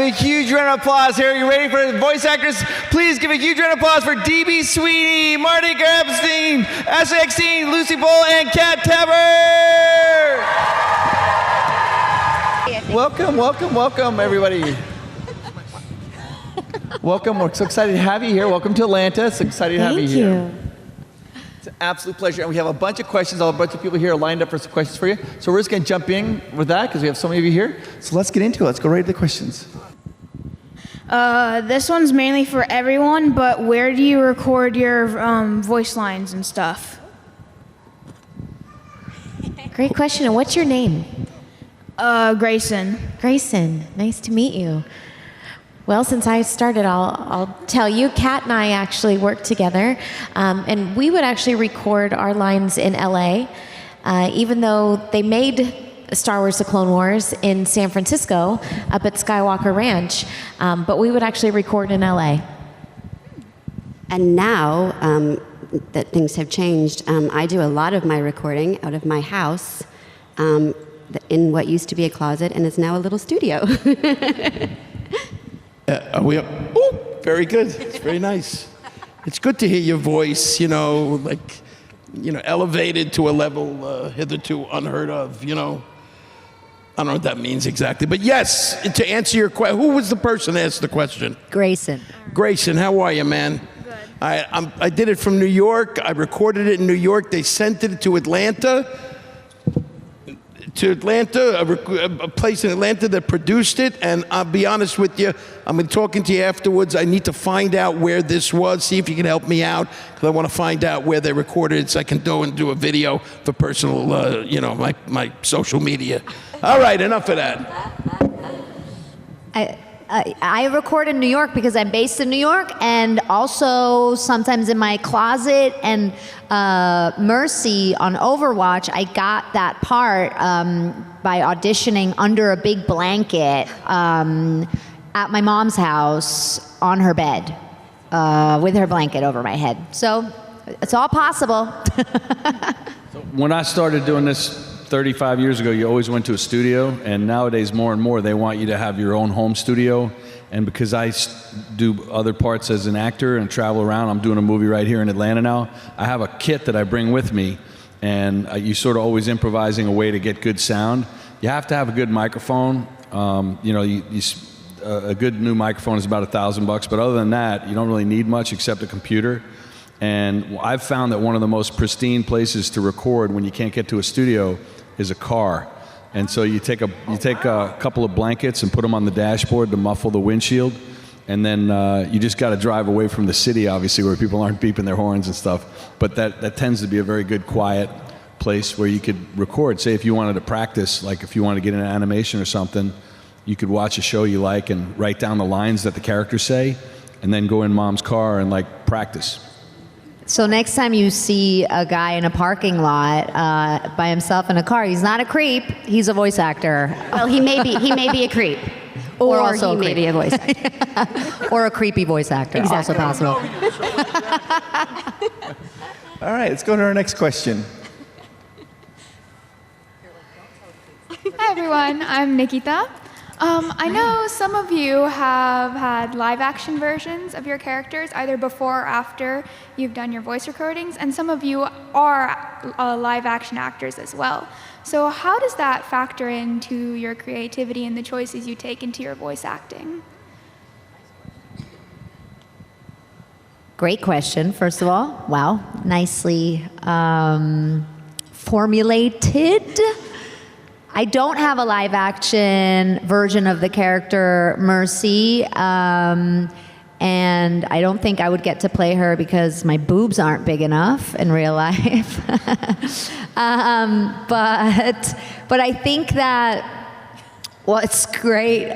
a huge round of applause here. Are you ready for the voice actors? Please give a huge round of applause for DB Sweeney, Marty Grabstein, Eckstein, Lucie Pohl, and Kat Tabor. Welcome, welcome, welcome, everybody. Welcome. We're so excited to have you here. Welcome to Atlanta. So excited to have you here. Thank you. It's an absolute pleasure. And we have a bunch of questions. A bunch of people here are lined up for some questions for you. So we're just going to jump in with that because we have so many of you here. So let's get into it. Let's go right to the questions. This one's mainly for everyone, but where do you record your voice lines and stuff? Great question. And what's your name? Grayson. Grayson. Nice to meet you. Well, since I started, I'll tell you, Kat and I actually worked together, and we would actually record our lines in LA, even though they made Star Wars: The Clone Wars in San Francisco, up at Skywalker Ranch, but we would actually record in LA. And now that things have changed, I do a lot of my recording out of my house in what used to be a closet and is now a little studio. Are we up? Oh, very good. It's very nice. It's good to hear your voice, elevated to a level hitherto unheard of, I don't know what that means exactly. But yes, to answer your question, who was the person that asked the question? Grayson. Grayson, how are you, man? Good. I did it from New York. I recorded it in New York. They sent it to Atlanta. A place in Atlanta that produced it, and I'll be honest with you, I'm going to be talking to you afterwards. I need to find out where this was, see if you can help me out, because I want to find out where they recorded it so I can go and do a video for personal, my social media. All right, enough of that. I record in New York because I'm based in New York, and also sometimes in my closet. And Mercy on Overwatch, I got that part by auditioning under a big blanket at my mom's house on her bed with her blanket over my head. So it's all possible. When I started doing this 35 years ago, you always went to a studio, and nowadays more and more they want you to have your own home studio. And because I do other parts as an actor and travel around, I'm doing a movie right here in Atlanta now, I have a kit that I bring with me, and you sort of always improvising a way to get good sound. You have to have a good microphone. A good new microphone is about $1,000, but other than that, you don't really need much except a computer. And I've found that one of the most pristine places to record when you can't get to a studio is a car. And so you take a couple of blankets and put them on the dashboard to muffle the windshield, and then you just got to drive away from the city, obviously, where people aren't beeping their horns and stuff. But that tends to be a very good quiet place where you could record. Say if you wanted to practice, like if you wanted to get into animation or something, you could watch a show you like and write down the lines that the characters say, and then go in mom's car and practice. So next time you see a guy in a parking lot by himself in a car, he's not a creep, he's a voice actor. Well, he may be a creep. Or also he may be a voice actor. Or a creepy voice actor, Exactly. also possible. All right, let's go to our next question. Hi everyone, I'm Nikita. I know some of you have had live action versions of your characters either before or after you've done your voice recordings, and some of you are live action actors as well. So how does that factor into your creativity and the choices you take into your voice acting? Great question, first of all. Wow, nicely formulated. I don't have a live action version of the character Mercy, and I don't think I would get to play her because my boobs aren't big enough in real life. But I think that what's great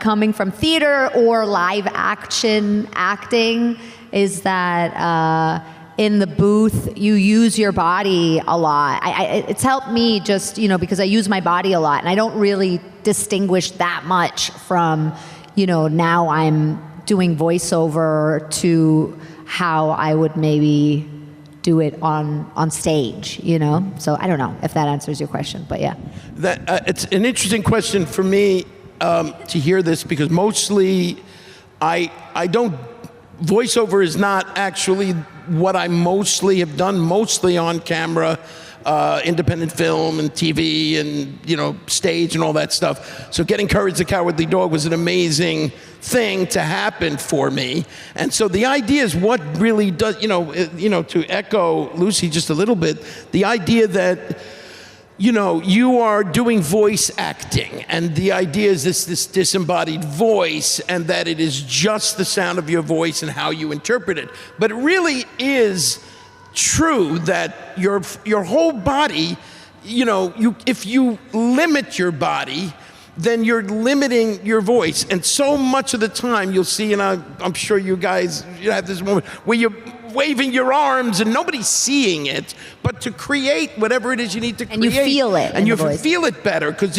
coming from theater or live action acting is that in the booth, you use your body a lot. It's helped me just, because I use my body a lot, and I don't really distinguish that much from, now I'm doing voiceover to how I would maybe do it on stage, So I don't know if that answers your question, but yeah. It's an interesting question for me. to hear this because mostly I don't, voiceover is not actually what I mostly have done, mostly on camera, independent film and TV and, you know, stage and all that stuff. So getting Courage the Cowardly Dog was an amazing thing to happen for me. And so the idea is what really does, to echo Lucy just a little bit, the idea that, you know, you are doing voice acting, and the idea is this disembodied voice, and that it is just the sound of your voice and how you interpret it. But it really is true that your whole body, you know, if you limit your body, then you're limiting your voice. And so much of the time you'll see, and I'm sure you guys have this moment where you're waving your arms and nobody's seeing it, but to create whatever it is you need to create. And you feel it. And you feel it better because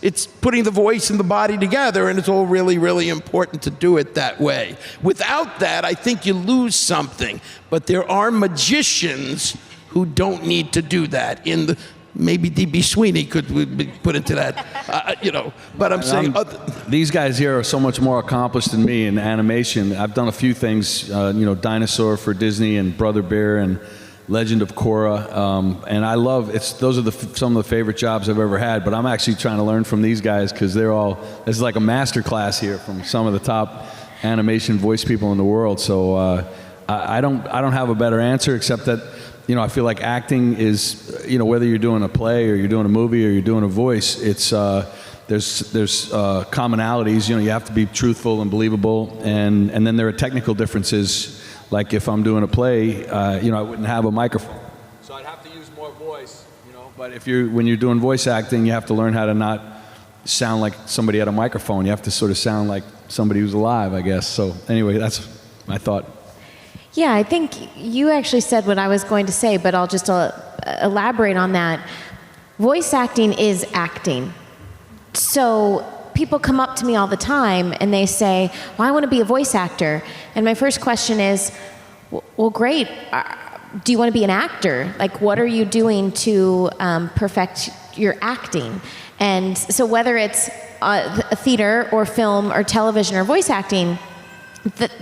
it's putting the voice and the body together, and it's all really, really important to do it that way. Without that, I think you lose something. But there are magicians who don't need to do that. Maybe D.B. Sweeney could be put into that, But I'm saying these guys here are so much more accomplished than me in animation. I've done a few things, Dinosaur for Disney and Brother Bear and Legend of Korra, and I love those are some of the favorite jobs I've ever had. But I'm actually trying to learn from these guys because this is like a master class here from some of the top animation voice people in the world. So I don't have a better answer except that. I feel like acting is, whether you're doing a play or you're doing a movie or you're doing a voice, it's there's commonalities. You have to be truthful and believable, and then there are technical differences. Like if I'm doing a play, I wouldn't have a microphone, so I'd have to use more voice. But when you're doing voice acting, you have to learn how to not sound like somebody at a microphone. You have to sort of sound like somebody who's alive, I guess. So anyway, that's my thought. Yeah, I think you actually said what I was going to say, but I'll just elaborate on that. Voice acting is acting. So people come up to me all the time and they say, well, I want to be a voice actor. And my first question is, well, great. Do you want to be an actor? Like, what are you doing to perfect your acting? And so whether it's a theater or film or television or voice acting,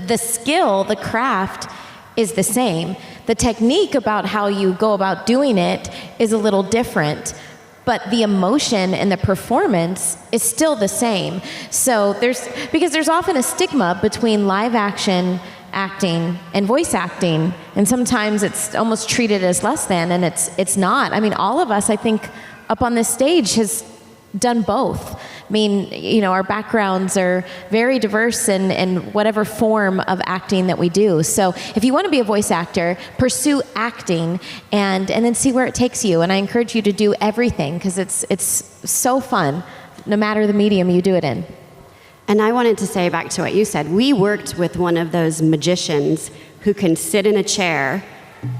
the skill, the craft is the same. The technique about how you go about doing it is a little different, but the emotion and the performance is still the same. So because there's often a stigma between live action acting and voice acting, and sometimes it's almost treated as less than, and it's not. I mean, all of us, I think, up on this stage has done both. I mean, our backgrounds are very diverse in whatever form of acting that we do. So if you want to be a voice actor, pursue acting and then see where it takes you. And I encourage you to do everything because it's so fun, no matter the medium you do it in. And I wanted to say back to what you said, we worked with one of those magicians who can sit in a chair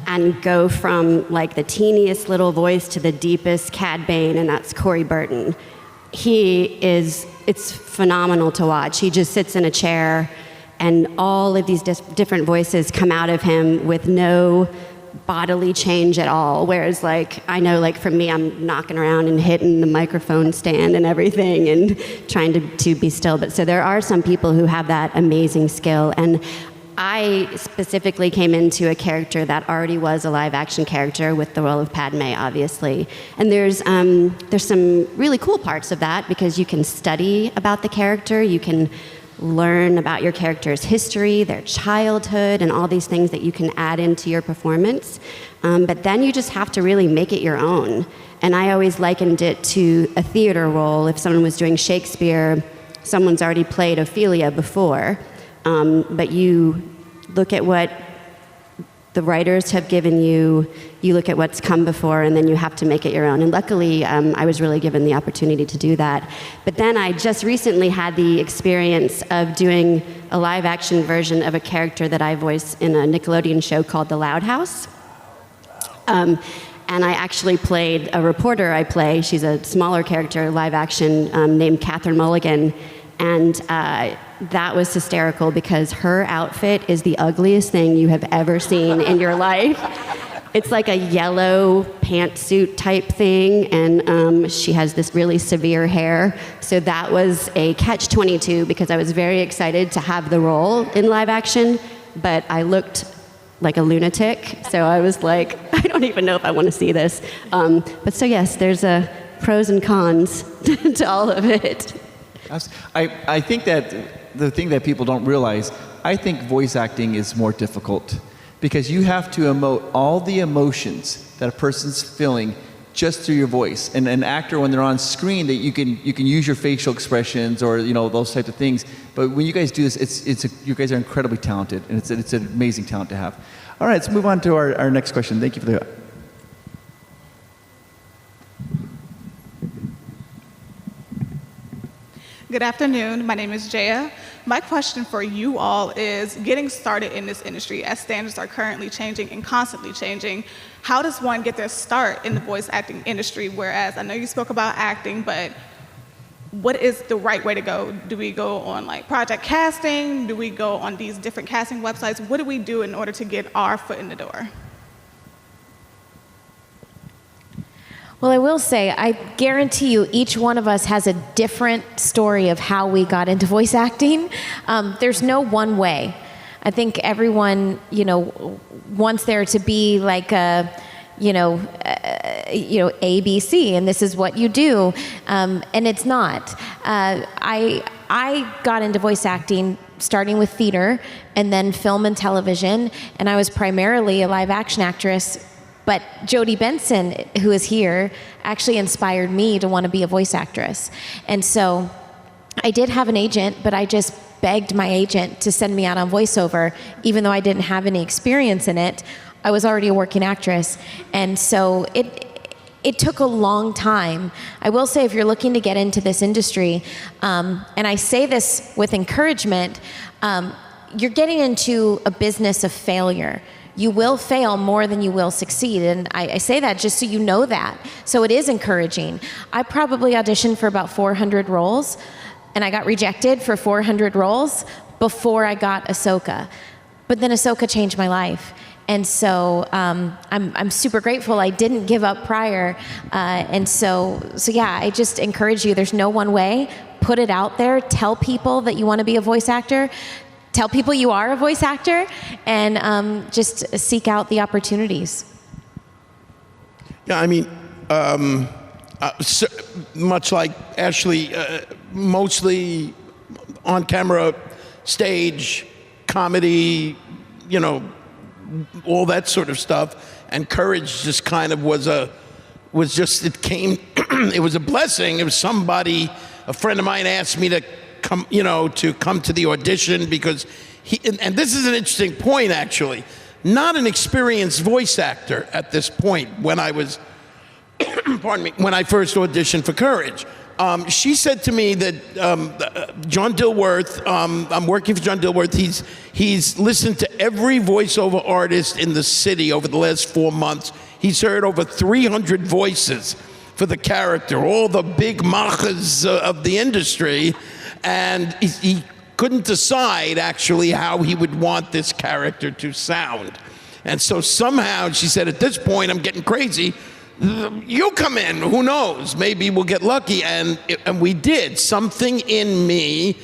and go from like the teeniest little voice to the deepest Cad Bane, and that's Corey Burton. It's phenomenal to watch. He just sits in a chair and all of these different voices come out of him with no bodily change at all. Whereas I know for me, I'm knocking around and hitting the microphone stand and everything and trying to be still. But so there are some people who have that amazing skill. And I specifically came into a character that already was a live action character with the role of Padme, obviously. And there's some really cool parts of that because you can study about the character, you can learn about your character's history, their childhood, and all these things that you can add into your performance. But then you just have to really make it your own. And I always likened it to a theater role. If someone was doing Shakespeare, someone's already played Ophelia before. But you look at what the writers have given you, you look at what's come before, and then you have to make it your own. And luckily, I was really given the opportunity to do that. But then I just recently had the experience of doing a live-action version of a character that I voice in a Nickelodeon show called The Loud House. And I actually played a reporter she's a smaller character, live-action, named Catherine Mulligan. And that was hysterical because her outfit is the ugliest thing you have ever seen in your life. It's like a yellow pantsuit type thing, and she has this really severe hair. So that was a catch-22 because I was very excited to have the role in live action, but I looked like a lunatic. So I was like, I don't even know if I want to see this. But so yes, there's pros and cons to all of it. I think that the thing that people don't realize, I think voice acting is more difficult because you have to emote all the emotions that a person's feeling just through your voice. And an actor, when they're on screen, that you can use your facial expressions or those types of things. But when you guys do this, you guys are incredibly talented, and it's an amazing talent to have. All right, let's move on to our next question. Thank you for the. Good afternoon. My name is Jaya. My question for you all is, getting started in this industry as standards are currently changing and constantly changing, how does one get their start in the voice acting industry? Whereas I know you spoke about acting, but what is the right way to go? Do we go on like project casting? Do we go on these different casting websites? What do we do in order to get our foot in the door? Well, I will say, I guarantee you each one of us has a different story of how we got into voice acting. There's no one way. I think everyone, wants there to be like a, ABC, and this is what you do, and it's not. I got into voice acting starting with theater and then film and television, and I was primarily a live action actress. But Jodie Benson, who is here, actually inspired me to want to be a voice actress. And so I did have an agent, but I just begged my agent to send me out on voiceover, even though I didn't have any experience in it. I was already a working actress. And so it took a long time. I will say, if you're looking to get into this industry, and I say this with encouragement, you're getting into a business of failure. You will fail more than you will succeed. And I say that just so you know that. So it is encouraging. I probably auditioned for about 400 roles, and I got rejected for 400 roles before I got Ahsoka. But then Ahsoka changed my life. And so I'm super grateful I didn't give up prior. And so yeah, I just encourage you, there's no one way. Put it out there. Tell people that you want to be a voice actor. Tell people you are a voice actor, and just seek out the opportunities. Yeah, I mean, so much like Ashley, mostly on camera, stage, comedy, all that sort of stuff. And courage just kind of it was a blessing. It was somebody, a friend of mine asked me to come to the audition because and this is an interesting point actually, not an experienced voice actor at this point when I was, pardon me, when I first auditioned for Courage. She said to me that John Dilworth, I'm working for John Dilworth, he's listened to every voiceover artist in the city over the last 4 months. He's heard over 300 voices for the character, all the big machas of the industry. And he couldn't decide, actually, how he would want this character to sound. And so somehow, she said, at this point, I'm getting crazy. You'll come in. Who knows? Maybe we'll get lucky. And we did. Something in me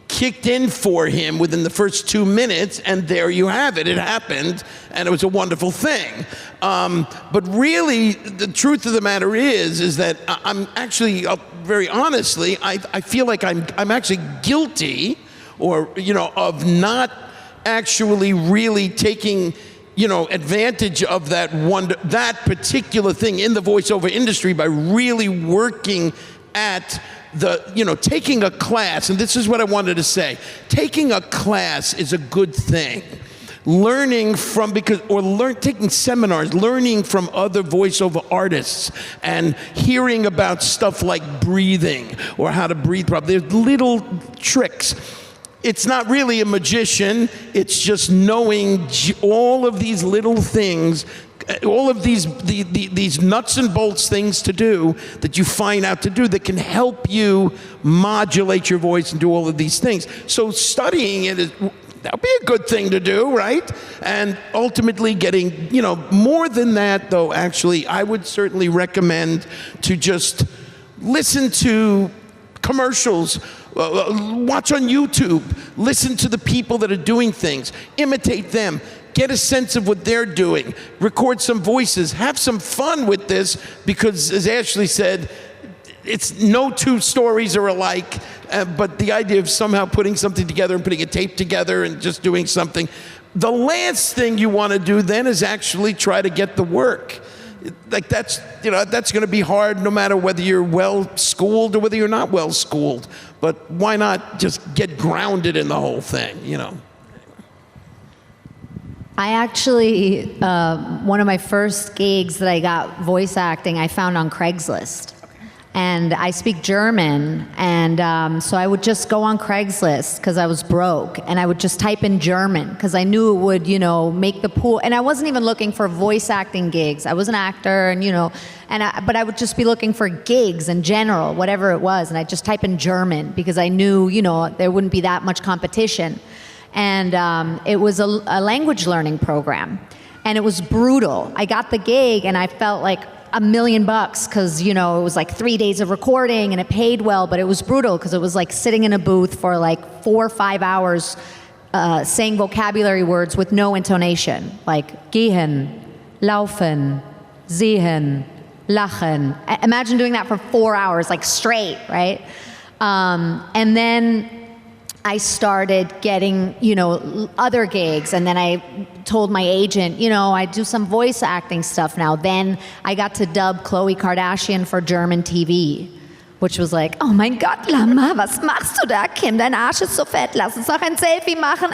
kicked in for him within the first 2 minutes, and there you have it. It happened, and it was a wonderful thing. But really, the truth of the matter is that I'm actually, very honestly, I feel like I'm actually guilty, of not actually really taking, advantage of that particular thing in the voiceover industry by really working at taking a class. And this is what I wanted to say. Taking a class is a good thing. Learning from, taking seminars, learning from other voiceover artists and hearing about stuff like breathing or how to breathe properly. There's little tricks. It's not really a magician. It's just knowing all of these little things, all of these nuts and bolts things to do that you find out to do that can help you modulate your voice and do all of these things. So studying it that would be a good thing to do, right? And ultimately getting, more than that, though, actually, I would certainly recommend to just listen to commercials, watch on YouTube, listen to the people that are doing things, imitate them, get a sense of what they're doing, record some voices, have some fun with this, because as Ashley said, it's no two stories are alike, but the idea of somehow putting something together and putting a tape together and just doing something, the last thing you want to do then is actually try to get the work. Like that's going to be hard no matter whether you're well schooled or whether you're not well schooled. But why not just get grounded in the whole thing, I actually, one of my first gigs that I got voice acting, I found on Craigslist. And I speak German, and so I would just go on Craigslist because I was broke, and I would just type in German because I knew it would, make the pool. And I wasn't even looking for voice acting gigs. I was an actor, and but I would just be looking for gigs in general, whatever it was, and I'd just type in German because I knew, there wouldn't be that much competition. And it was a language learning program, and it was brutal. I got the gig, and I felt like $1 million because, it was like 3 days of recording and it paid well, but it was brutal because it was like sitting in a booth for like 4 or 5 hours saying vocabulary words with no intonation, like gehen, laufen, sehen, lachen. Imagine doing that for 4 hours, like straight, right? And then I started getting, other gigs, and then I told my agent, I do some voice acting stuff now. Then I got to dub Khloe Kardashian for German TV, which was like, oh mein Gott, Lama, was machst du da, Kim? Dein Arsch ist so fett, lass uns doch ein Selfie machen.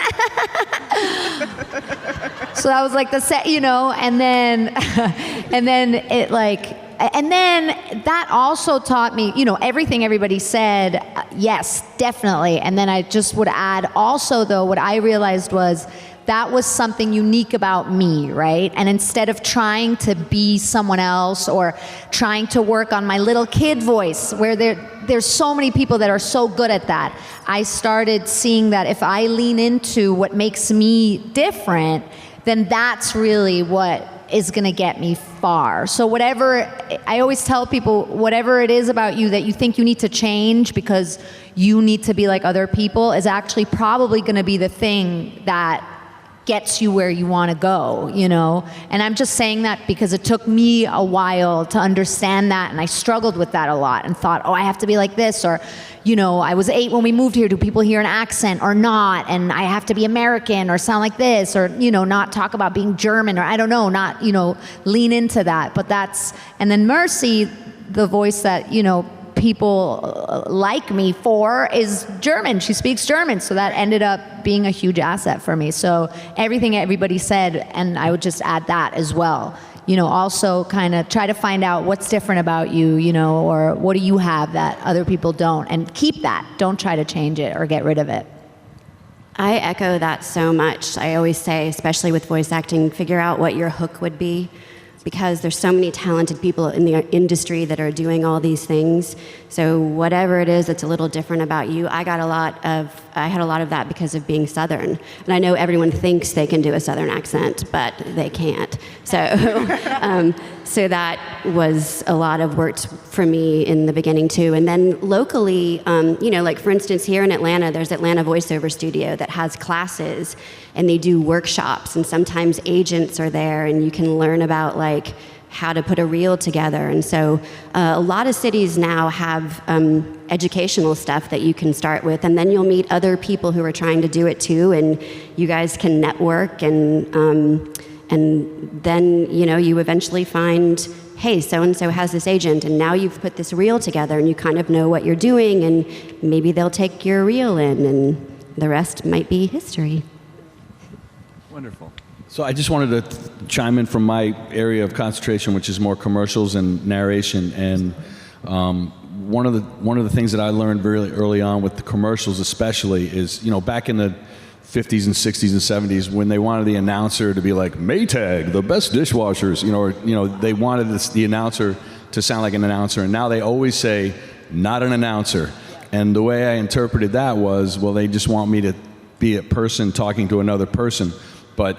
So that was like the set, and then it like, and then that also taught me, everything everybody said, yes, definitely. And then I just would add also, though, what I realized was that was something unique about me, right? And instead of trying to be someone else or trying to work on my little kid voice, where there's so many people that are so good at that, I started seeing that if I lean into what makes me different, then that's really what is going to get me far. So whatever, I always tell people, whatever it is about you that you think you need to change because you need to be like other people is actually probably going to be the thing that gets you where you want to go, And I'm just saying that because it took me a while to understand that, and I struggled with that a lot and thought, I have to be like this, or, I was 8 when we moved here. Do people hear an accent or not? And I have to be American or sound like this, or, not talk about being German, or I don't know, not, lean into that. But and then Mercy, the voice that, people like me for is German. She speaks German, so that ended up being a huge asset for me. So everything everybody said, and I would just add that as well. Also kind of try to find out what's different about you, or what do you have that other people don't, and keep that. Don't try to change it or get rid of it. I echo that so much. I always say, especially with voice acting, figure out what your hook would be, because there's so many talented people in the industry that are doing all these things. So whatever it is that's a little different about you, I had a lot of that because of being Southern. And I know everyone thinks they can do a Southern accent, but they can't. So, so that was a lot of work for me in the beginning too. And then locally, like for instance, here in Atlanta, there's Atlanta Voiceover Studio that has classes, and they do workshops, and sometimes agents are there, and you can learn about like how to put a reel together. And so a lot of cities now have educational stuff that you can start with, and then you'll meet other people who are trying to do it too, and you guys can network, and then you eventually find, hey, so-and-so has this agent, and now you've put this reel together, and you kind of know what you're doing, and maybe they'll take your reel in, and the rest might be history. Wonderful. So I just wanted to chime in from my area of concentration, which is more commercials and narration. And one of the things that I learned very early on with the commercials, especially, is back in the 50s and 60s and 70s, when they wanted the announcer to be like Maytag, the best dishwashers, they wanted the announcer to sound like an announcer, and now they always say not an announcer. And the way I interpreted that was, well, they just want me to be a person talking to another person, but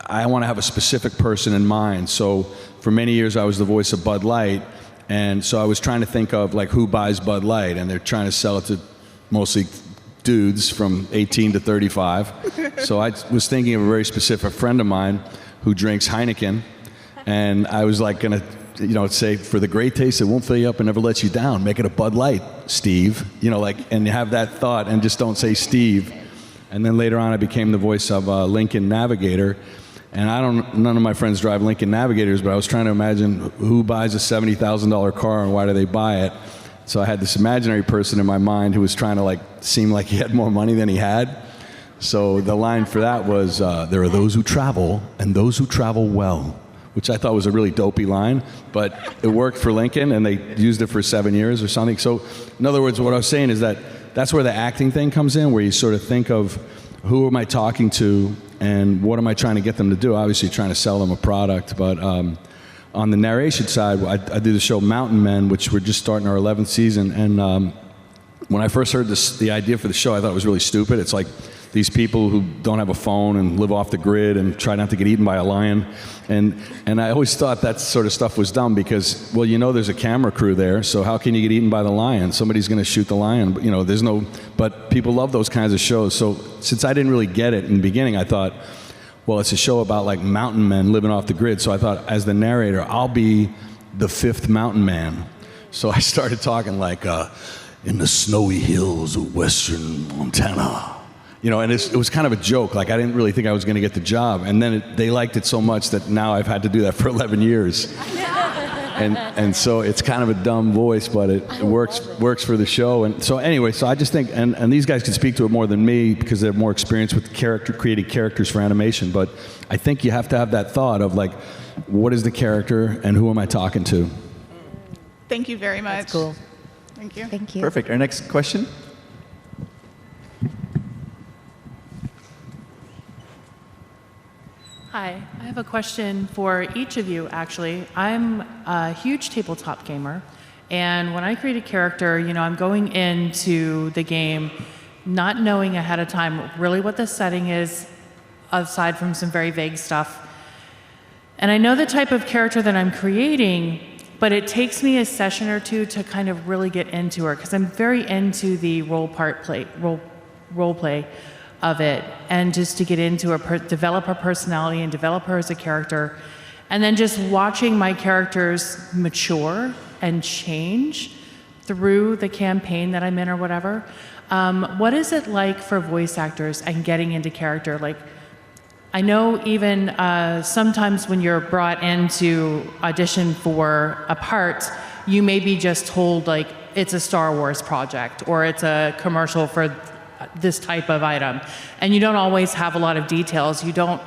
I want to have a specific person in mind. So for many years I was the voice of Bud Light, and so I was trying to think of like who buys Bud Light, and they're trying to sell it to mostly dudes from 18 to 35. So I was thinking of a very specific friend of mine who drinks Heineken, and I was like gonna, say, for the great taste that won't fill you up and never lets you down, make it a Bud Light, Steve. And have that thought, and just don't say Steve. And then later on, I became the voice of Lincoln Navigator. And none of my friends drive Lincoln Navigators, but I was trying to imagine who buys a $70,000 car and why do they buy it. So I had this imaginary person in my mind who was trying to seem like he had more money than he had. So the line for that was, there are those who travel and those who travel well, which I thought was a really dopey line, but it worked for Lincoln, and they used it for 7 years or something. So in other words, what I was saying is that's where the acting thing comes in, where you sort of think of who am I talking to and what am I trying to get them to do? Obviously trying to sell them a product, but on the narration side, I do the show Mountain Men, which we're just starting our 11th season, and when I first heard the idea for the show, I thought it was really stupid. It's like these people who don't have a phone and live off the grid and try not to get eaten by a lion. And I always thought that sort of stuff was dumb because, well, there's a camera crew there, so how can you get eaten by the lion? Somebody's going to shoot the lion. But people love those kinds of shows. So since I didn't really get it in the beginning, I thought, well, it's a show about like mountain men living off the grid. So I thought, as the narrator, I'll be the fifth mountain man. So I started talking like, in the snowy hills of western Montana. And it was kind of a joke. Like, I didn't really think I was going to get the job. And then they liked it so much that now I've had to do that for 11 years. And so it's kind of a dumb voice, but it works for the show. And so anyway, so I just think, and these guys can speak to it more than me because they have more experience with creating characters for animation. But I think you have to have that thought of like, what is the character and who am I talking to? Thank you very much. That's cool. Thank you. Thank you. Perfect. Our next question. Hi, I have a question for each of you, actually. I'm a huge tabletop gamer, and when I create a character, I'm going into the game not knowing ahead of time really what the setting is, aside from some very vague stuff. And I know the type of character that I'm creating, but it takes me a session or two to kind of really get into her, because I'm very into the role play of it, and just to get into her, develop her personality and develop her as a character, and then just watching my characters mature and change through the campaign that I'm in or whatever. What is it like for voice actors and getting into character? Like, I know even sometimes when you're brought in to audition for a part, you may be just told like it's a Star Wars project or it's a commercial for this type of item, and you don't always have a lot of details. You don't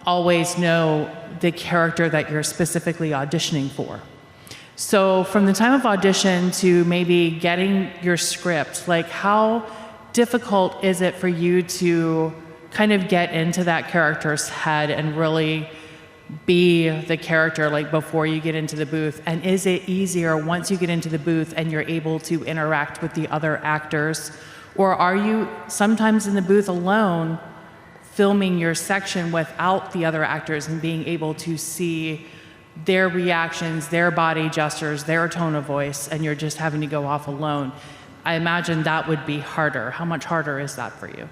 always know the character that you're specifically auditioning for. So from the time of audition to maybe getting your script, like how difficult is it for you to kind of get into that character's head and really be the character like before you get into the booth? And is it easier once you get into the booth and you're able to interact with the other actors? Or are you sometimes in the booth alone filming your section without the other actors and being able to see their reactions, their body gestures, their tone of voice, and you're just having to go off alone? I imagine that would be harder. How much harder is that for you?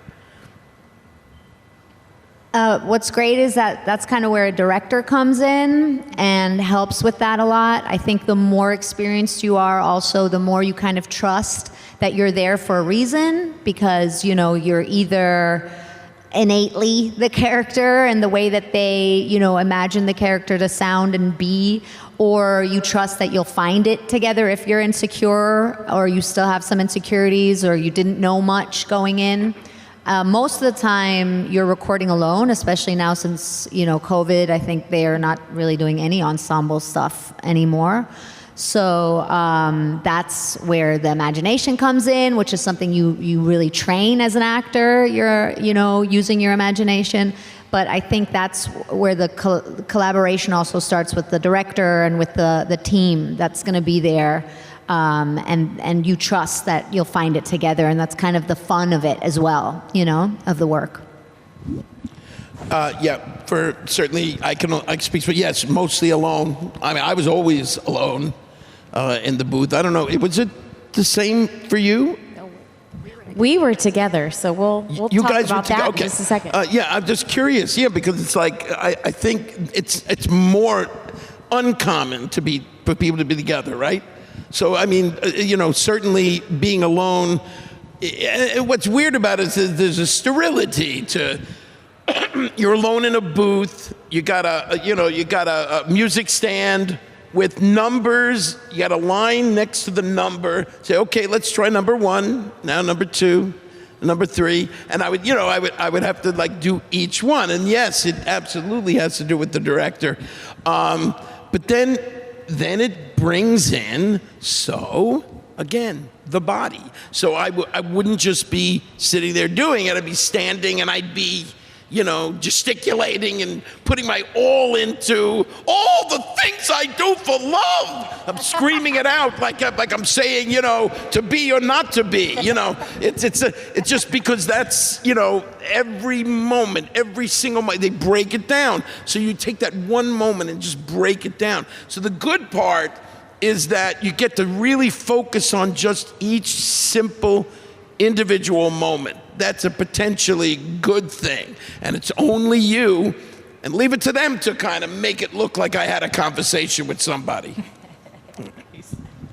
What's great is that that's kind of where a director comes in and helps with that a lot. I think the more experienced you are, also the more you kind of trust that you're there for a reason, because you're either innately the character and the way that they imagine the character to sound and be, or you trust that you'll find it together if you're insecure or you still have some insecurities or you didn't know much going in. Most of the time you're recording alone, especially now since COVID. I think they are not really doing any ensemble stuff anymore. So that's where the imagination comes in, which is something you really train as an actor. You're using your imagination. But I think that's where the collaboration also starts with the director and with the team that's going to be there. and you trust that you'll find it together, and that's kind of the fun of it as well, you know, of the work. Yeah, for certainly I can speak for, yes, mostly alone. I mean, I was always alone in the booth. I don't know, was it the same for you? We were together, so we'll You talk guys about were that okay. in just a second. Yeah, I'm just curious. Yeah, because it's like I think it's more uncommon for people to be together, right? So I mean, you know, certainly being alone. What's weird about it is there's a sterility to. You're alone in a booth. You got a music stand with numbers. You got a line next to the number. Say, okay, let's try number 1. Now number 2, number 3, and I would have to like do each one. And yes, it absolutely has to do with the director. But then it brings in again the body. So I wouldn't just be sitting there doing it. I'd be standing and I'd be, you know, gesticulating and putting my all into all the things I do for love. I'm screaming it out like I'm saying, you know, to be or not to be. You know, it's just because that's, you know, every moment, every single moment, they break it down. So you take that one moment and just break it down. So the good part is that you get to really focus on just each simple individual moment. That's a potentially good thing. And it's only you, and leave it to them to kind of make it look like I had a conversation with somebody.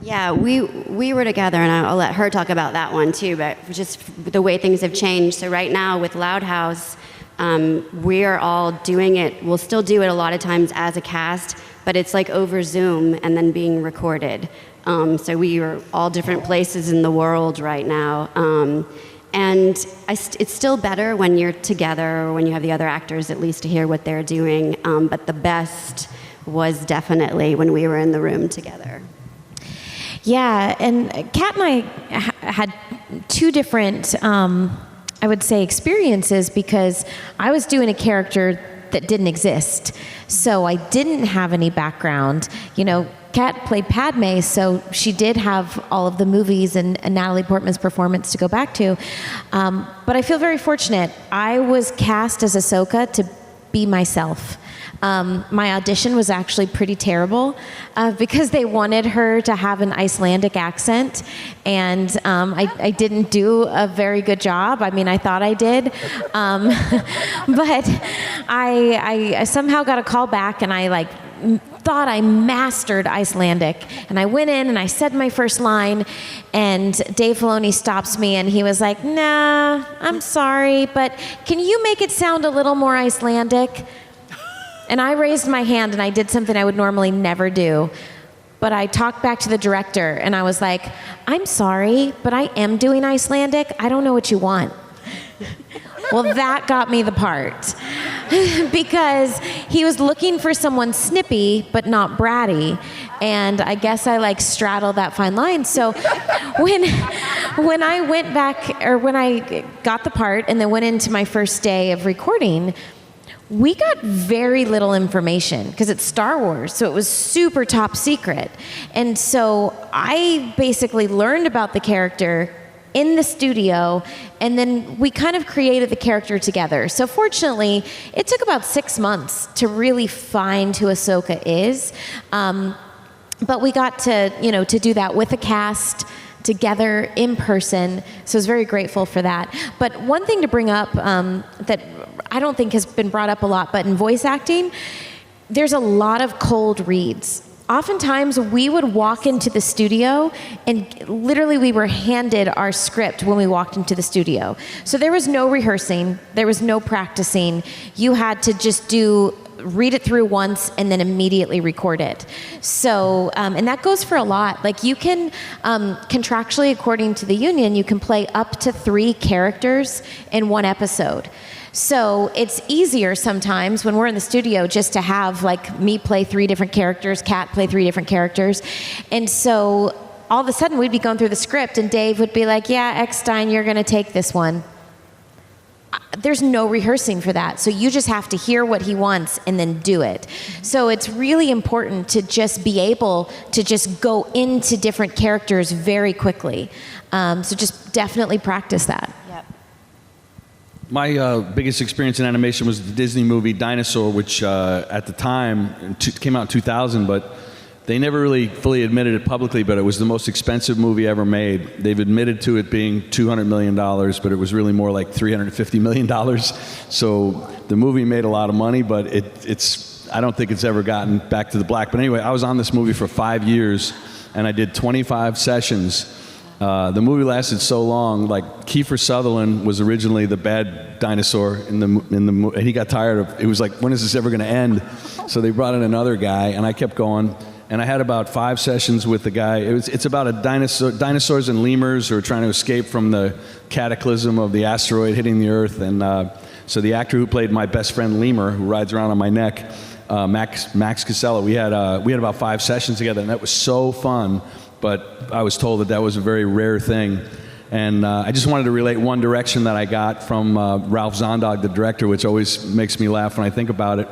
Yeah, we were together, and I'll let her talk about that one too, but just the way things have changed. So right now with Loud House, we're all doing it, we'll still do it a lot of times as a cast, but it's like over Zoom and then being recorded. So we are all different places in the world right now. And it's still better when you're together or when you have the other actors at least to hear what they're doing. But the best was definitely when we were in the room together. Yeah, and Kat and I had two different, I would say, experiences because I was doing a character that didn't exist. So I didn't have any background. You know, Kat played Padme, so she did have all of the movies and Natalie Portman's performance to go back to. But I feel very fortunate. I was cast as Ahsoka to be myself. My audition was actually pretty terrible because they wanted her to have an Icelandic accent, and I didn't do a very good job. I mean, I thought I did, but I somehow got a call back, and I thought I mastered Icelandic, and I went in and I said my first line, and Dave Filoni stops me and he was like, "Nah, I'm sorry, but can you make it sound a little more Icelandic?" And I raised my hand and I did something I would normally never do. But I talked back to the director and I was like, "I'm sorry, but I am doing Icelandic. I don't know what you want." Well, that got me the part because he was looking for someone snippy but not bratty, and I guess I straddled that fine line. So when I went back, or when I got the part and then went into my first day of recording, we got very little information because it's Star Wars, so it was super top secret. And so I basically learned about the character in the studio, and then we kind of created the character together. So fortunately, it took about 6 months to really find who Ahsoka is. But we got to do that with a cast together in person, so I was very grateful for that. But one thing to bring up that I don't think has been brought up a lot, but in voice acting, there's a lot of cold reads. Oftentimes, we would walk into the studio and literally we were handed our script when we walked into the studio. So there was no rehearsing, there was no practicing. You had to just read it through once and then immediately record it. So, and that goes for a lot. You can, contractually, according to the union, you can play up to 3 characters in one episode. So it's easier sometimes when we're in the studio just to have me play 3 different characters, Kat play 3 different characters. And so all of a sudden we'd be going through the script and Dave would be like, "Yeah, Eckstein, you're going to take this one." there's no rehearsing for that. So you just have to hear what he wants and then do it. So it's really important to just be able to just go into different characters very quickly. So just definitely practice that. My biggest experience in animation was the Disney movie Dinosaur, which at the time came out in 2000, but they never really fully admitted it publicly, but it was the most expensive movie ever made. They've admitted to it being $200 million, but it was really more like $350 million. So the movie made a lot of money, but I don't think it's ever gotten back to the black. But anyway, I was on this movie for 5 years, and I did 25 sessions. The movie lasted so long, like Kiefer Sutherland was originally the bad dinosaur in the movie, and he got tired of, it was like, when is this ever gonna end? So they brought in another guy, and I kept going. And I had about 5 sessions with the guy. It's about a dinosaurs and lemurs who are trying to escape from the cataclysm of the asteroid hitting the Earth. And so the actor who played my best friend Lemur, who rides around on my neck, Max Casella, we had about 5 sessions together, and that was so fun. But I was told that was a very rare thing. And I just wanted to relate one direction that I got from Ralph Zondog, the director, which always makes me laugh when I think about it.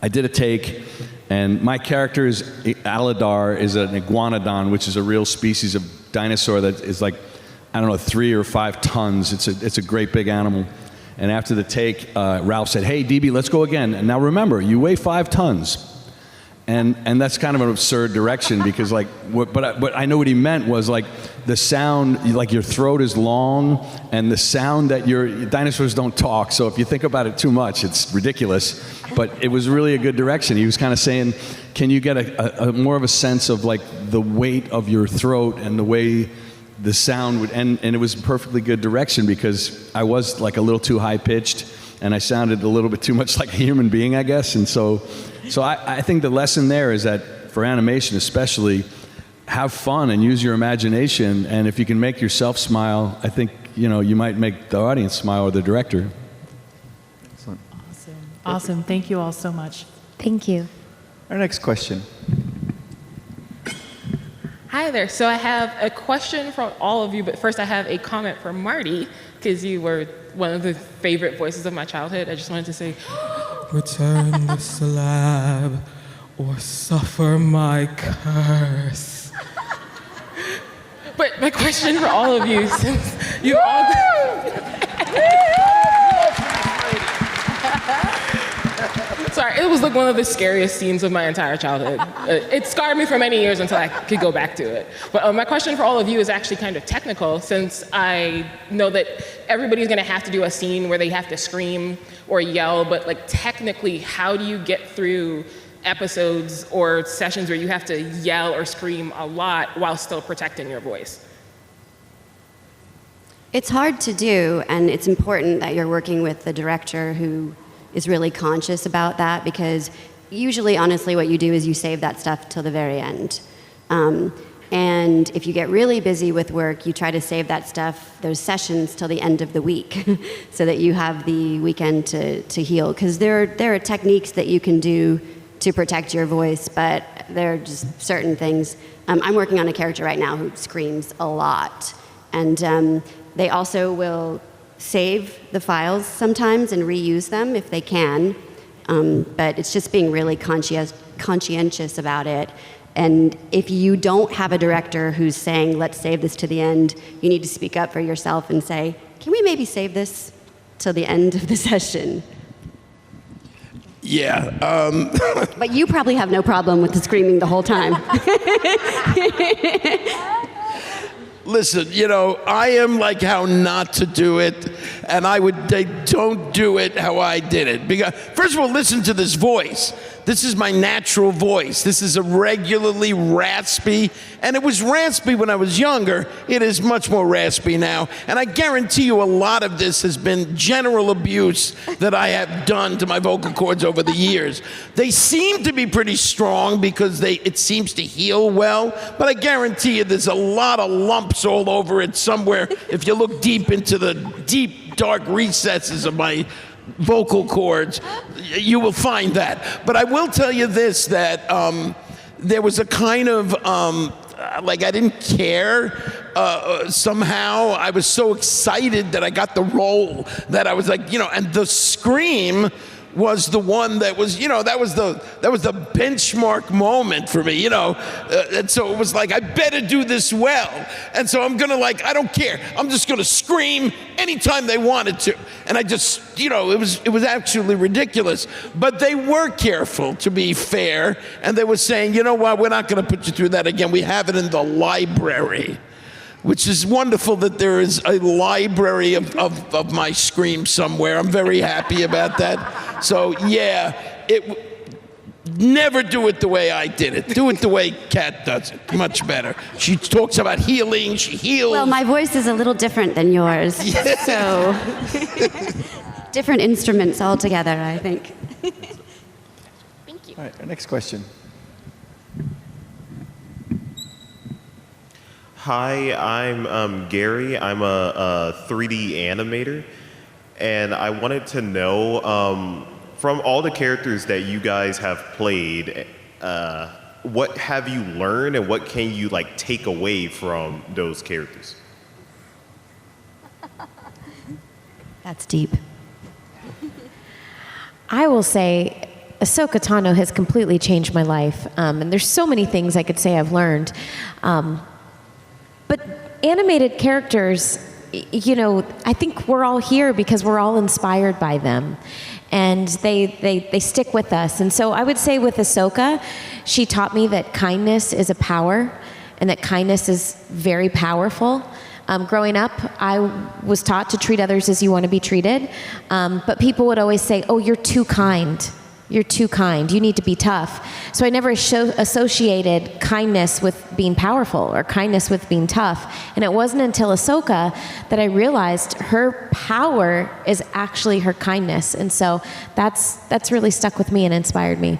I did a take, and my character is Aladar, is an iguanodon, which is a real species of dinosaur that is like, I don't know, 3 or 5 tons. It's a great big animal. And after the take, Ralph said, "Hey, DB, let's go again. And now remember, you weigh 5 tons." And that's kind of an absurd direction because like, but I know what he meant was like the sound, like your throat is long, and the sound that dinosaurs don't talk. So if you think about it too much, it's ridiculous. But it was really a good direction. He was kind of saying, can you get a more of a sense of like the weight of your throat and the way the sound would, and it was perfectly good direction because I was like a little too high pitched and I sounded a little bit too much like a human being, I guess. And so I think the lesson there is that for animation especially, have fun and use your imagination. And if you can make yourself smile, I think, you might make the audience smile or the director. Excellent. Awesome. Thank you all so much. Thank you. Our next question. Hi there. So I have a question from all of you, but first I have a comment for Marty, because you were one of the favorite voices of my childhood. I just wanted to say, return the slab or suffer my curse. But my question for all of you, since you all... Sorry, it was like one of the scariest scenes of my entire childhood. It scarred me for many years until I could go back to it. But my question for all of you is actually kind of technical, since I know that everybody's gonna have to do a scene where they have to scream or yell, but like technically, how do you get through episodes or sessions where you have to yell or scream a lot while still protecting your voice? It's hard to do, and it's important that you're working with the director who is really conscious about that, because usually, honestly, what you do is you save that stuff till the very end. And if you get really busy with work, you try to save that stuff, those sessions, till the end of the week, so that you have the weekend to heal. Because there are techniques that you can do to protect your voice, but there are just certain things. I'm working on a character right now who screams a lot. And they also will save the files sometimes and reuse them if they can. But it's just being really conscientious about it. And if you don't have a director who's saying, let's save this to the end, you need to speak up for yourself and say, can we maybe save this till the end of the session? Yeah. But you probably have no problem with the screaming the whole time. Listen, I am like how not to do it, and they don't do it how I did it. Because, first of all, listen to this voice. This is my natural voice. This is a regularly raspy, and it was raspy when I was younger. It is much more raspy now. And I guarantee you a lot of this has been general abuse that I have done to my vocal cords over the years. They seem to be pretty strong because it seems to heal well, but I guarantee you there's a lot of lumps all over it somewhere if you look deep into the deep, dark recesses of my vocal cords, you will find that. But I will tell you this, that there was a kind of, I didn't care, somehow I was so excited that I got the role that I was like, and the scream was the one that was, that was the benchmark moment for me, and so it was like, I better do this well, and so I'm gonna I don't care, I'm just gonna scream anytime they wanted to, and I just, it was actually ridiculous, but they were careful, to be fair, and they were saying, you know what, we're not gonna put you through that again, we have it in the library. Which is wonderful that there is a library of my scream somewhere. I'm very happy about that. So yeah, never do it the way I did it. Do it the way Kat does it. Much better. She talks about healing, she heals. Well, my voice is a little different than yours. Yeah. So different instruments altogether, I think. Thank you. All right, our next question. Hi, I'm Gary. I'm a 3D animator, and I wanted to know, from all the characters that you guys have played, what have you learned and what can you take away from those characters? That's deep. I will say Ahsoka Tano has completely changed my life, and there's so many things I could say I've learned. But animated characters, I think we're all here because we're all inspired by them. And they stick with us. And so I would say with Ahsoka, she taught me that kindness is a power and that kindness is very powerful. Growing up, I was taught to treat others as you want to be treated. But people would always say, oh, you're too kind. You're too kind. You need to be tough. So I never associated kindness with being powerful or kindness with being tough. And it wasn't until Ahsoka that I realized her power is actually her kindness. And so that's really stuck with me and inspired me.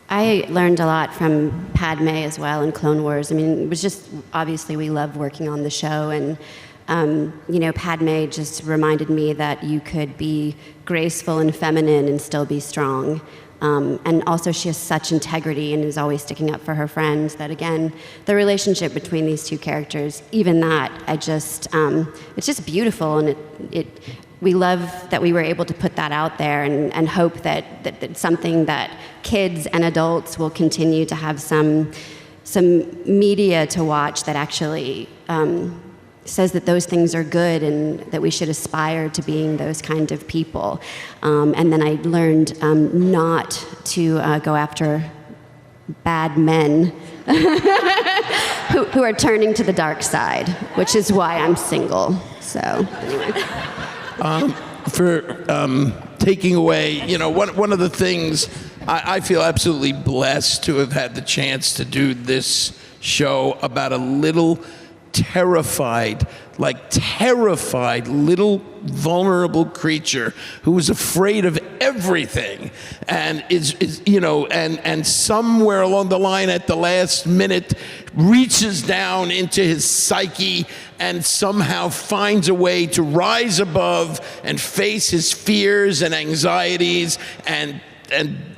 I learned a lot from Padme as well in Clone Wars. I mean, it was just, obviously we loved working on the show, and Padme just reminded me that you could be graceful and feminine and still be strong. And also she has such integrity and is always sticking up for her friends that, again, the relationship between these two characters, even that, it's just beautiful. And we love that we were able to put that out there and hope that it's something that kids and adults will continue to have some media to watch that actually says that those things are good and that we should aspire to being those kind of people. And then I learned not to go after bad men who are turning to the dark side, which is why I'm single. So anyway. For taking away, one of the things I feel absolutely blessed to have had the chance to do this show about a little terrified little vulnerable creature who was afraid of everything and and somewhere along the line at the last minute reaches down into his psyche and somehow finds a way to rise above and face his fears and anxieties and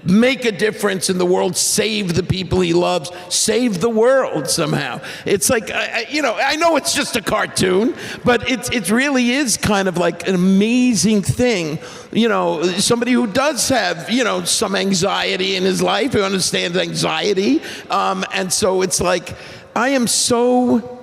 make a difference in the world, save the people he loves, save the world somehow. It's like, I know it's just a cartoon, but it really is kind of like an amazing thing. Somebody who does have, some anxiety in his life, who understands anxiety. And so it's like, I am so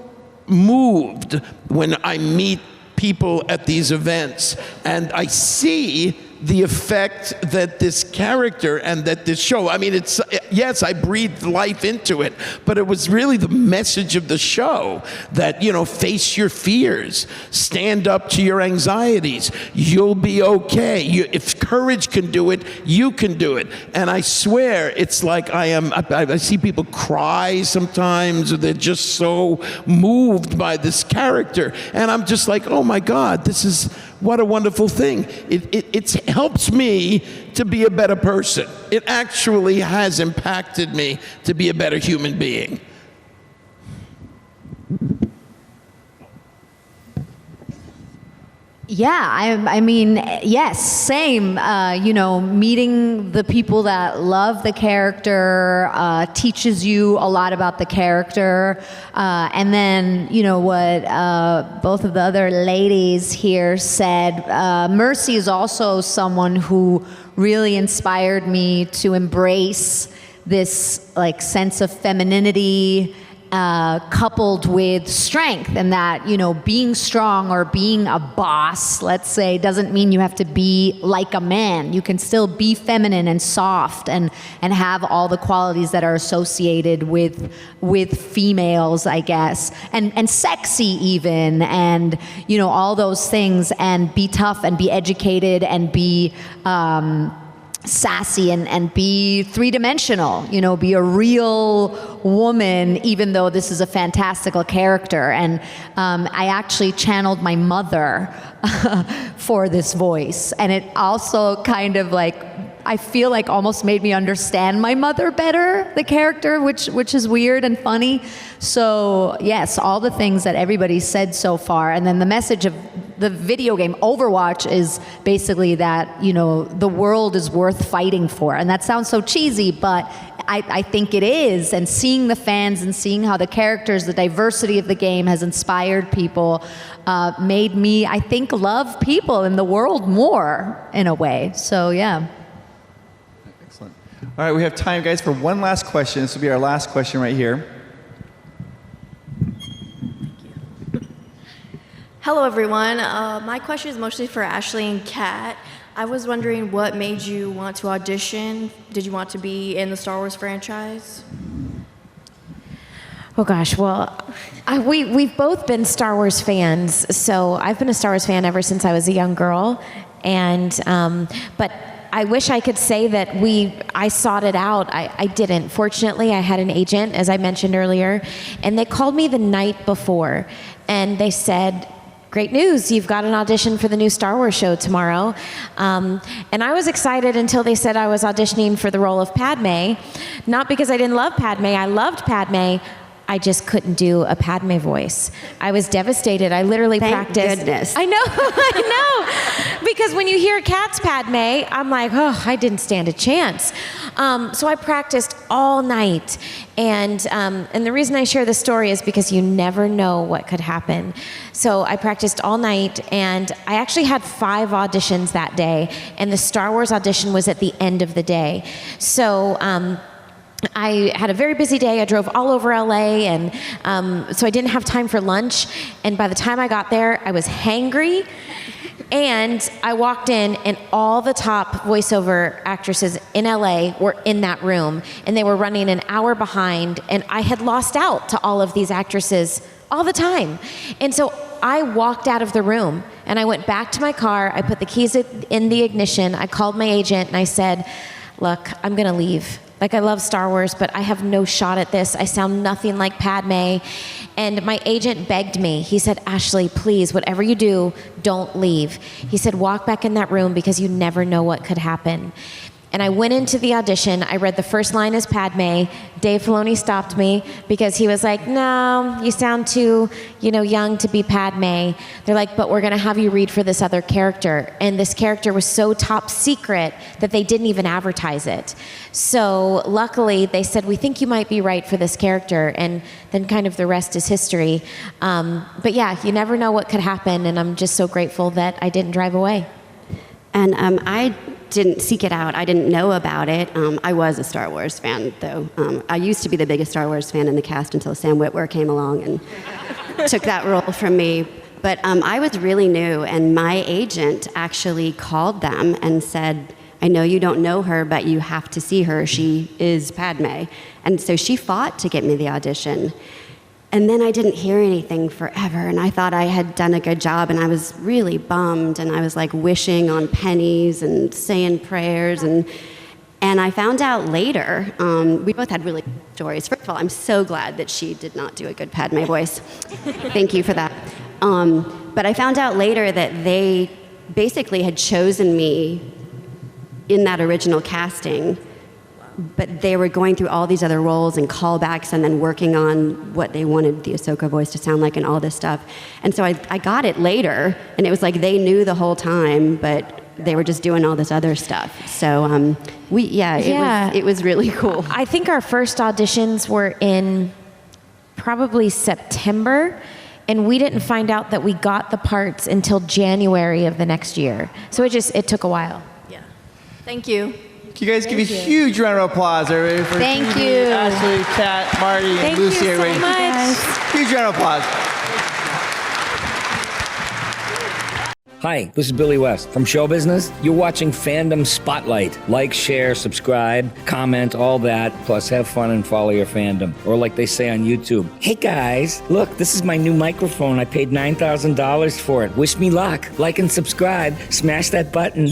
moved when I meet people at these events and I see the effect that this character and that this show, yes, I breathed life into it, but it was really the message of the show that, face your fears, stand up to your anxieties, you'll be okay. If courage can do it, you can do it. And I swear, it's like I see people cry sometimes, or they're just so moved by this character. And I'm just like, oh my God, what a wonderful thing. It helps me to be a better person. It actually has impacted me to be a better human being. Yeah, I mean, yes, same. Meeting the people that love the character teaches you a lot about the character. And then, what both of the other ladies here said, Mercy is also someone who really inspired me to embrace this sense of femininity coupled with strength, and that being strong or being a boss, let's say, doesn't mean you have to be like a man. You can still be feminine and soft and have all the qualities that are associated with females, I guess, and sexy even, and all those things, and be tough and be educated and be sassy and be three-dimensional, be a real woman, even though this is a fantastical character. And I actually channeled my mother for this voice, and it also kind of I feel like almost made me understand my mother better, the character, which is weird and funny. So yes, all the things that everybody said so far. And then the message of the video game Overwatch is basically that, the world is worth fighting for. And that sounds so cheesy, but I think it is. And seeing the fans and seeing how the characters, the diversity of the game has inspired people, made me, I think, love people in the world more in a way. So yeah. Excellent. All right, we have time, guys, for one last question. This will be our last question right here. Hello, everyone. My question is mostly for Ashley and Kat. I was wondering what made you want to audition. Did you want to be in the Star Wars franchise? Oh gosh, well, we've both been Star Wars fans. So I've been a Star Wars fan ever since I was a young girl, and but I wish I could say that I sought it out. I didn't. Fortunately, I had an agent, as I mentioned earlier, and they called me the night before, and they said, "Great news, you've got an audition for the new Star Wars show tomorrow." And I was excited until they said I was auditioning for the role of Padme. Not because I didn't love Padme, I loved Padme. I just couldn't do a Padme voice. I was devastated. I literally practiced. Thank goodness. I know, I know. Because when you hear Kat's Padme, I'm like, oh, I didn't stand a chance. So I practiced all night. And the reason I share this story is because you never know what could happen. So I practiced all night, and I actually had 5 auditions that day, and the Star Wars audition was at the end of the day. So I had a very busy day. I drove all over LA, and so I didn't have time for lunch. And by the time I got there, I was hangry. And I walked in, and all the top voiceover actresses in LA were in that room, and they were running an hour behind, and I had lost out to all of these actresses all the time. And so I walked out of the room, and I went back to my car. I put the keys in the ignition. I called my agent, and I said, "Look, I'm gonna leave. I love Star Wars, but I have no shot at this. I sound nothing like Padme." And my agent begged me. He said, "Ashley, please, whatever you do, don't leave." He said, "Walk back in that room because you never know what could happen." And I went into the audition. I read the first line as Padme. Dave Filoni stopped me because he was like, "No, you sound too, young to be Padme." They're like, "But we're going to have you read for this other character." And this character was so top secret that they didn't even advertise it. So luckily, they said, "We think you might be right for this character." And then kind of the rest is history. But yeah, you never know what could happen. And I'm just so grateful that I didn't drive away. And I didn't seek it out. I didn't know about it. I was a Star Wars fan, though. I used to be the biggest Star Wars fan in the cast until Sam Witwer came along and took that role from me. But I was really new, and my agent actually called them and said, "I know you don't know her, but you have to see her. She is Padme." And so she fought to get me the audition. And then I didn't hear anything forever, and I thought I had done a good job, and I was really bummed, and I was wishing on pennies and saying prayers, and I found out later, we both had really good stories. First of all, I'm so glad that she did not do a good Padme voice. Thank you for that. But I found out later that they basically had chosen me in that original casting but they were going through all these other roles and callbacks and then working on what they wanted the Ahsoka voice to sound like and all this stuff. And so I got it later, and it was like they knew the whole time, but they were just doing all this other stuff. So it was really cool. I think our first auditions were in probably September, and we didn't find out that we got the parts until January of the next year. So it took a while. Yeah. Thank you. Can you guys give a huge round of applause, everybody, for Thank Judy, you. Ashley, Kat, Marty, Thank and Lucie. you so Everybody. much. Huge round of applause. Hi, this is Billy West from Show Business. You're watching Fandom Spotlite. Like, share, subscribe, comment, all that. Plus, have fun and follow your fandom. Or like they say on YouTube, hey guys, look, this is my new microphone. I paid $9,000 for it. Wish me luck. Like and subscribe. Smash that button.